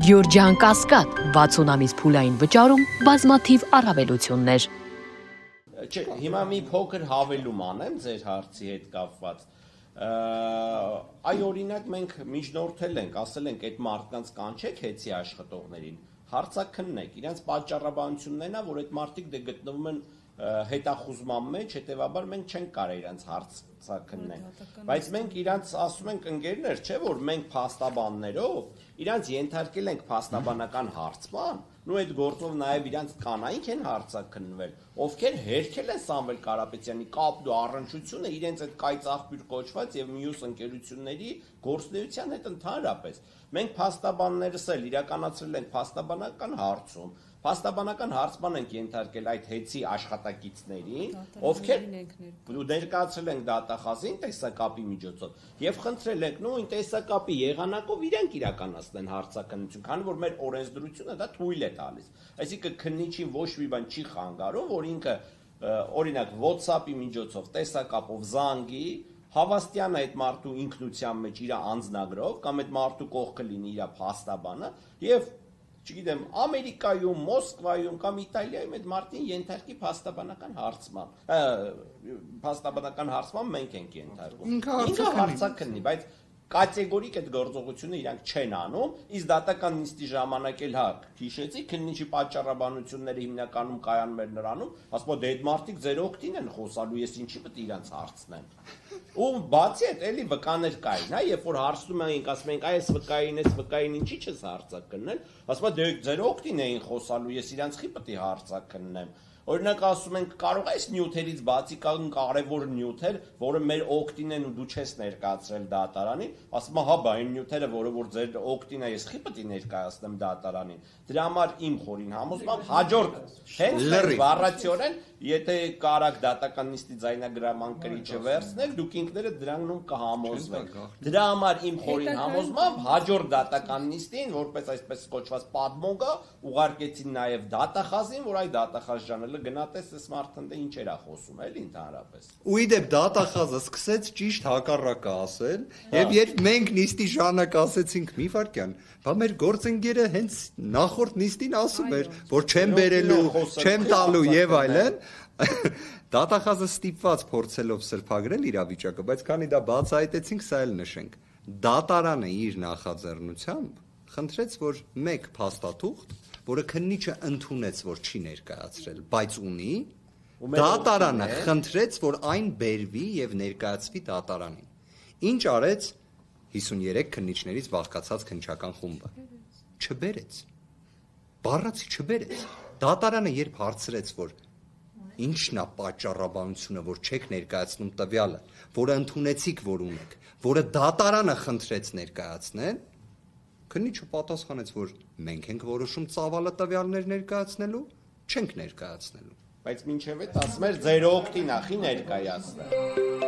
Գյորջյան Կասկադ 60 ամիս փուլային վճարում բազմաթիվ առավելություններ։ Չէ, հիմա մի փոքր հավելում անեմ ձեր հարցի հետ կապված։ Այ օրինակ մենք միջնորդել ենք, ասել ենք այդ մարդկանց կանչեք հեծի աշխատողներին, հարցաքննեք, իրենց պատճառաբանություններն է, որ այդ մարդիկ դե գտնվում են հետախուզման մեջ, հետևաբար մենք չենք կարող իրենց հարցաքննենք, բայց մենք իրենց ասում ենք ընկերներ, չէ՞ որ մենք փաստաբաններով իրենց ենթարկել ենք փաստաբանական հարցման, ու այդ գործով նաև իրենց կանայք են հարցաքննվել, ովքեր հերքել են Սամվել Կարապետյանի կապն ու առնչությունը իրենց այդ կայծ աղբյուր կոչված եւ մյուս ընկերությունների գործունեության հետ ընդհանրապես։ Մենք փաստաբաններս էլ իրականացրել ենք փաստաբանական հարցում, փաստաբանական հարցման ենք ենթարկել այդ հեծի աշխատակիցներին, ովքեր ներկայացրել ենք դատախազին տեսակապի միջոցով եւ խնդրել ենք նույն տեսակապի եղանակով իրենք իրականացնեն հարցաքննություն, քանի որ մեր օրենսդրությունը դա թույլ է տալիս։ Այսինքն քննիչին ոչ մի բան չի խանգարում, որ ինքը օրինակ WhatsApp-ի միջոցով տեսակապով զանգի հավաստյանը այդ մարդու ինքնության մեջ իր անձնագրով կամ այդ մարդու կողքը լինի իր փաստաբանը եւ չգիտեմ, Ամերիկայում, Մոսկվայում կամ Իտալիայում այդ մարդին ենթարկի փաստաբանական հարցման մենք ենք ենթարկում։ Ինքը հարցաքննի, բայց կատեգորիկ այդ գործողությունը իրանք չեն անում, իսկ դատական նիստի ժամանակ էլ հա հիշեցի, քննիչի պատճառաբանությունները հիմնականում կայանում էր նրանում, ասում դե այդ մարդիկ ձեր օգտին են խոսալու, ես ինչի պետք է իրանց հարցնեմ։ Ու բացի այդ էլի վկաներ կային, հա, երբ որ հարցնում ենք, ասում ենք, այս վկային ինչի չես հարցակննել, ասում դե ձեր օգտին էին խոսալու, ես իրանց խի պետք է հարցակննեմ։ Օրինակ ասում ենք, կարող է այս նյութերից բացի կան կարևոր նյութեր, որը մեր օգտին են ու դու չես ներկայացրել դատարանին, ասում հա, բա այն նյութերը, որը որ ձեր օգտին է, ես խի պետք է ներկայացնեմ դատարանին։ Դրա համար իմ խորին համոզմամբ հաջորդ հենց բառացիորեն, եթե կարաք դատական նիստի ձայնագրաման կրիչը վերցնել, դուք ինքներդ դրանով կհամոզվեք։ Դրա համար իմ խորին համոզմամբ հաջորդ դատական նիստին, որպես այսպես կոչված պատմոգը, ուղարկեցին նաև դատախազին, որ այ դատախազ ջան գնատես այս մարդն դե ինչ էրա խոսում էլի ընդհանրապես։ Ու իդեպ դատախազը սկսեց ճիշտ հակառակը ասել, եւ երբ մենք նիստի ժամանակ ասեցինք մի վարքյան, բա մեր գործընկերը հենց նախորդ նիստին ասում էր, որ չեմ բերելու, չեմ տալու եւ այլն, դատախազը ստիպված փորձելով սրբագրել իրավիճակը, բայց քանի դա բացահայտեցինք, սա էլ նշենք։ Դատարանը իր նախաձեռնությամբ խնդրեց, որ մեկ փաստաթուղթ, որը քննիչը ընդունեց, որ չի ներկայացրել, բայց ունի, դատարանը խնդրեց, որ այն բերվի եւ ներկայացվի դատարանին։ Ինչ արեց 53 քննիչներից բաղկացած քննչական խումբը։ Չբերեց։ Բառացի չբերեց։ Դատարանը երբ հարցրեց, որ ինչն է պատճառաբանությունը, որ չեք ներկայացնում տվյալը, որը ընդունեցիք, որ ունեք, որը դատարանը խնդրեց ներկայացնել, քննիչը պատասխանեց, որ մենք ենք որոշում ծավալը տվյալներ ներկայացնելու, չենք ներկայացնելու։ Բայց մինչև այդ ասում էր ձեր օգտին ախի ներկայացնել։